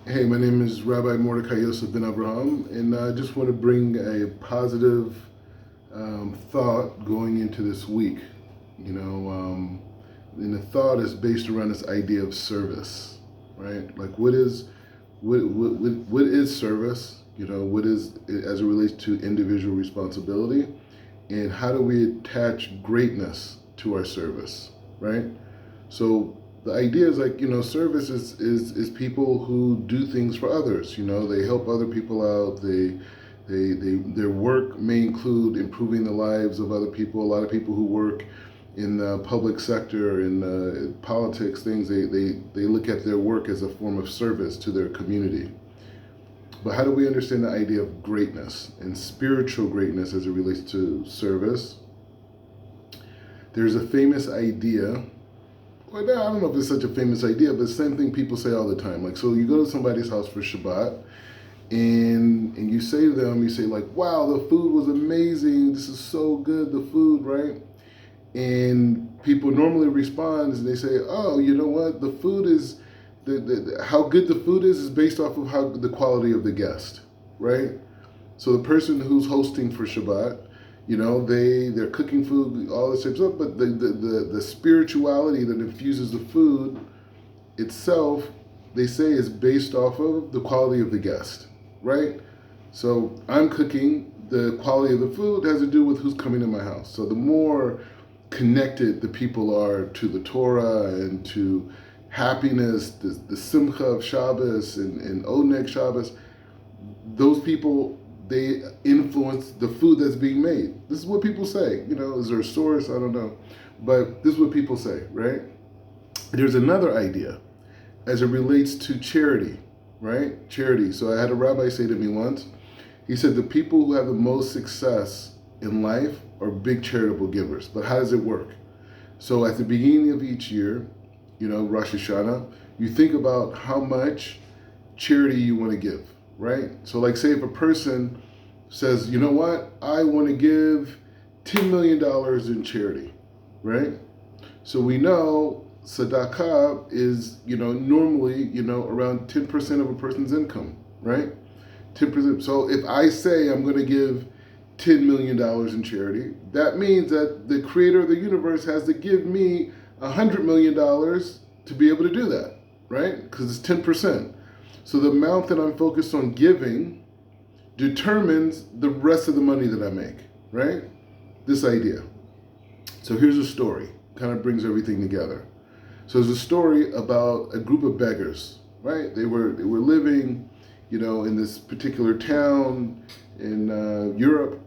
Hey, my name is Rabbi Mordechai Yosef ben Avraham, and I just want to bring a positive thought going into this week. And the thought is based around this idea of service, right? Like, what is service? What is as it relates to individual responsibility, and how do we attach greatness to our service, right? So the idea is like, service is people who do things for others. They help other people out. Their work may include improving the lives of other people. A lot of people who work in the public sector, in politics, things, they look at their work as a form of service to their community. But how do we understand the idea of greatness and spiritual greatness as it relates to service? There's a famous idea. Well, I don't know if it's such a famous idea, but the same thing people say all the time. Like, so you go to somebody's house for Shabbat, and you say to them, you say like, "Wow, the food was amazing. This is so good, the food, right?" And people normally respond and they say, "Oh, you know what? The food is how good the food is based off of how the quality of the guest, right?" So the person who's hosting for Shabbat, they're cooking food, all this type of stuff, but the spirituality that infuses the food itself, they say, is based off of the quality of the guest, right? So I'm cooking, the quality of the food has to do with who's coming to my house. So the more connected the people are to the Torah and to happiness, the simcha of Shabbos and Oneg Shabbos, those people, they influence the food that's being made. This is what people say. Is there a source? I don't know. But this is what people say, right? There's another idea as it relates to charity, right? Charity. So I had a rabbi say to me once, he said, the people who have the most success in life are big charitable givers. But how does it work? So at the beginning of each year, Rosh Hashanah, you think about how much charity you want to give, right? So like, say if a person says, you know what, I want to give $10 million in charity, right? So we know tzedakah is, normally, around 10% of a person's income, right? 10%. So if I say I'm going to give $10 million in charity, that means that the creator of the universe has to give me $100 million to be able to do that, right? Because it's 10%. So the amount that I'm focused on giving determines the rest of the money that I make, right? This idea. So here's a story, kind of brings everything together. So there's a story about a group of beggars, right? They were living, in this particular town in Europe,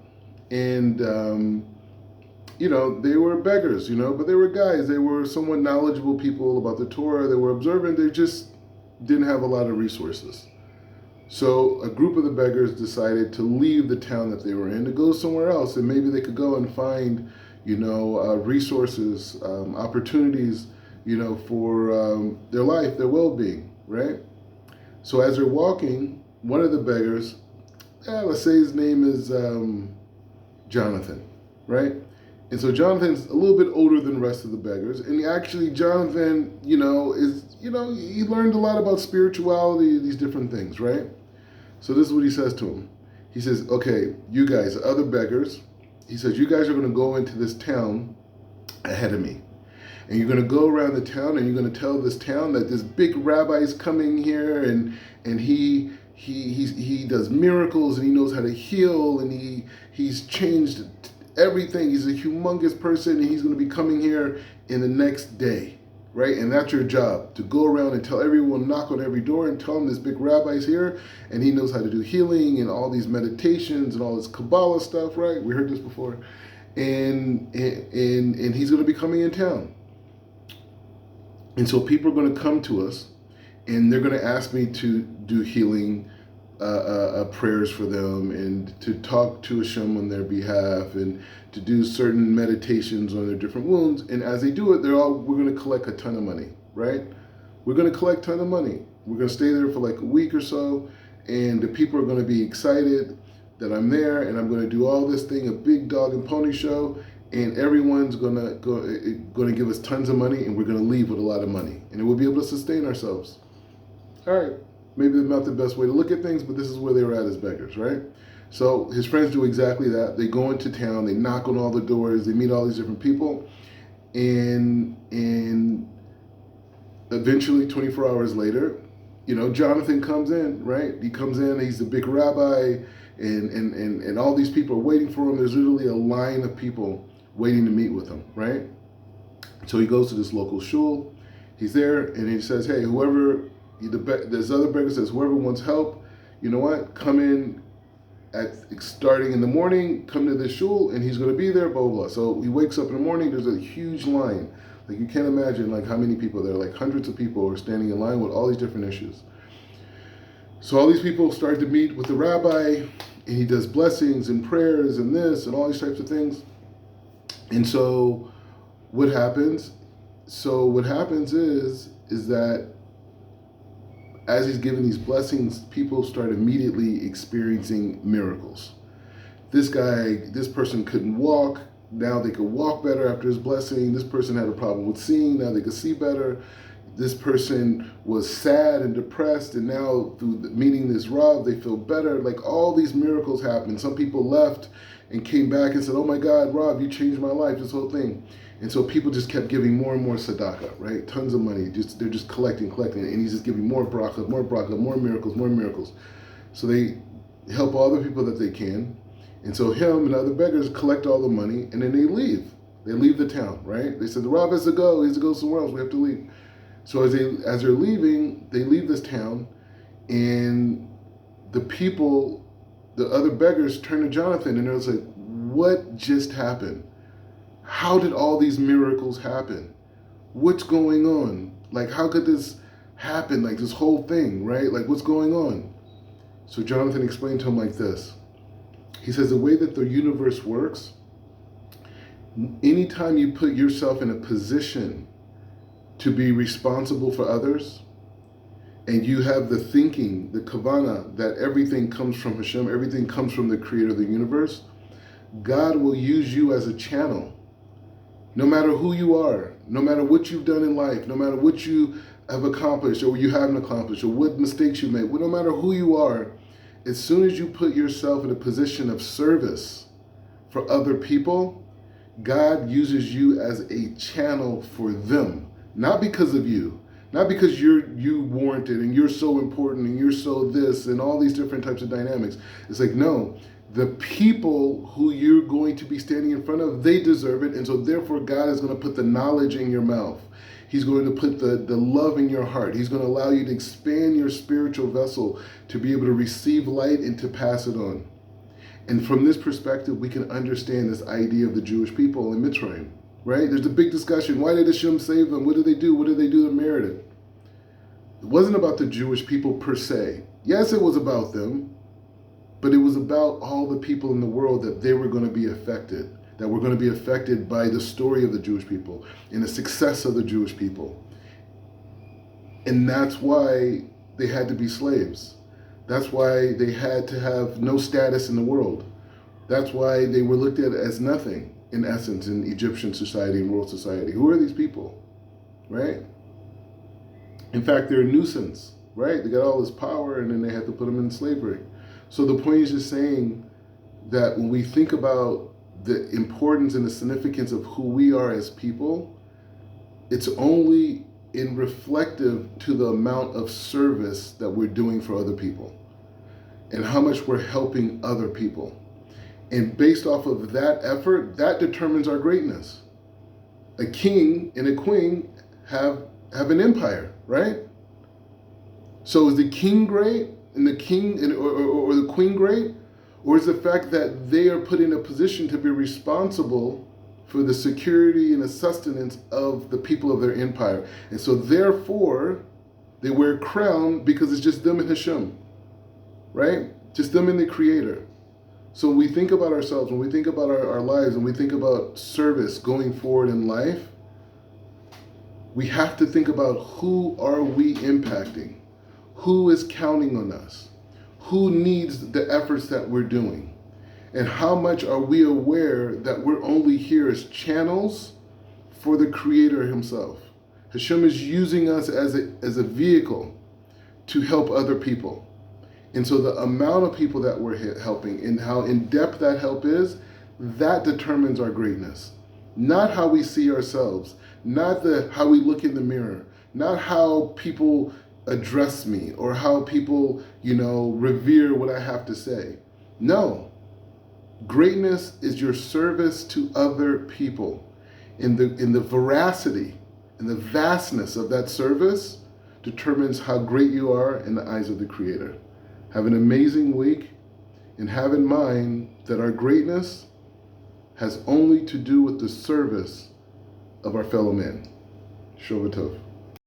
and they were beggars, but they were guys. They were somewhat knowledgeable people about the Torah. They were observant. They just didn't have a lot of resources. So a group of the beggars decided to leave the town that they were in to go somewhere else, and maybe they could go and find, resources, opportunities, for their life, their well-being, right? So as they're walking, one of the beggars, let's say his name is Jonathan, right? And so Jonathan's a little bit older than the rest of the beggars. And actually Jonathan, he learned a lot about spirituality, these different things, right? So this is what he says to him. He says, okay, you guys, other beggars, he says, you guys are going to go into this town ahead of me. And you're going to go around the town and you're going to tell this town that this big rabbi is coming here and he does miracles and he knows how to heal and he's changed everything. He's a humongous person and he's going to be coming here in the next day, right? And that's your job, to go around and tell everyone, knock on every door and tell them this big rabbi's here and he knows how to do healing and all these meditations and all this Kabbalah stuff, right? We heard this before. And he's going to be coming in town. And so people are going to come to us and they're going to ask me to do healing prayers for them and to talk to Hashem on their behalf and to do certain meditations on their different wounds. And as they do it, we're going to collect a ton of money, right? We're going to collect a ton of money. We're going to stay there for like a week or so, and the people are going to be excited that I'm there, and I'm going to do all this thing, a big dog and pony show, and everyone's going to give us tons of money, and we're going to leave with a lot of money, and we'll be able to sustain ourselves. All right. maybe not the best way to look at things, but this is where they were at as beggars, right? So his friends do exactly that. They go into town, they knock on all the doors, they meet all these different people, and eventually 24 hours later, Jonathan comes in, right? He comes in, he's the big rabbi, and all these people are waiting for him. There's literally a line of people waiting to meet with him, right? So he goes to this local shul. He's there, and he says, hey, this other beggar says, whoever wants help, you know what? Come in starting in the morning, come to the shul, and he's going to be there, blah, blah, blah. So he wakes up in the morning, there's a huge line. Like, you can't imagine, like, how many people there are. Like, hundreds of people are standing in line with all these different issues. So all these people start to meet with the rabbi, and he does blessings and prayers and this and all these types of things. And so what happens? Is that as he's giving these blessings, people start immediately experiencing miracles. This person couldn't walk. Now they could walk better after his blessing. This person had a problem with seeing. Now they could see better. This person was sad and depressed, and now through meeting this Rav, they feel better. Like, all these miracles happened. Some people left and came back and said, oh my God, Rav, you changed my life, this whole thing. And so people just kept giving more and more tzedakah, right? Tons of money. They're just collecting, and he's just giving more bracha, more miracles. So they help all the people that they can. And so him and other beggars collect all the money, and then they leave. They leave the town, right? They said, the Rav has to go. He has to go somewhere else. We have to leave. So as they're leaving, they leave this town, and the people, the other beggars, turn to Jonathan, and they're like, what just happened? How did all these miracles happen? What's going on? Like, how could this happen? Like, this whole thing, right? Like, what's going on? So Jonathan explained to him like this. He says, the way that the universe works, anytime you put yourself in a position to be responsible for others, and you have the thinking, the kavana, that everything comes from Hashem, everything comes from the creator of the universe, God will use you as a channel. No matter who you are, no matter what you've done in life, no matter what you have accomplished or you haven't accomplished or what mistakes you made, no matter who you are, as soon as you put yourself in a position of service for other people, God uses you as a channel for them. Not because of you, not because you warrant it and you're so important and you're so this and all these different types of dynamics. It's like, no, the people who you're going to be standing in front of, they deserve it. And so therefore God is going to put the knowledge in your mouth. He's going to put the love in your heart. He's going to allow you to expand your spiritual vessel to be able to receive light and to pass it on. And from this perspective, we can understand this idea of the Jewish people in Mitzrayim, right? There's a big discussion. Why did Hashem save them? What did they do? What did they do to merit it? It wasn't about the Jewish people per se. Yes, it was about them, but it was about all the people in the world that they were going to be affected, that were going to be affected by the story of the Jewish people and the success of the Jewish people. And that's why they had to be slaves. That's why they had to have no status in the world. That's why they were looked at as nothing, in essence, in Egyptian society and world society. Who are these people, right? In fact, they're a nuisance, right? They got all this power, and then they had to put them in slavery. So the point is just saying that when we think about the importance and the significance of who we are as people, it's only in reflective to the amount of service that we're doing for other people and how much we're helping other people. And based off of that effort, that determines our greatness. A king and a queen have an empire, right? So is the king great and the king or the queen great? Or is the fact that they are put in a position to be responsible for the security and the sustenance of the people of their empire? And so therefore, they wear a crown because it's just them and Hashem, right? Just them and the Creator. So when we think about ourselves, when we think about our lives, and we think about service going forward in life, we have to think about who are we impacting? Who is counting on us? Who needs the efforts that we're doing? And how much are we aware that we're only here as channels for the Creator Himself? Hashem is using us as a vehicle to help other people. And so the amount of people that we're helping and how in depth that help is, that determines our greatness. Not how we see ourselves, not how we look in the mirror, not how people address me or how people, revere what I have to say. No. Greatness is your service to other people. In the veracity and the vastness of that service determines how great you are in the eyes of the Creator. Have an amazing week, and have in mind that our greatness has only to do with the service of our fellow men. Shova Tov.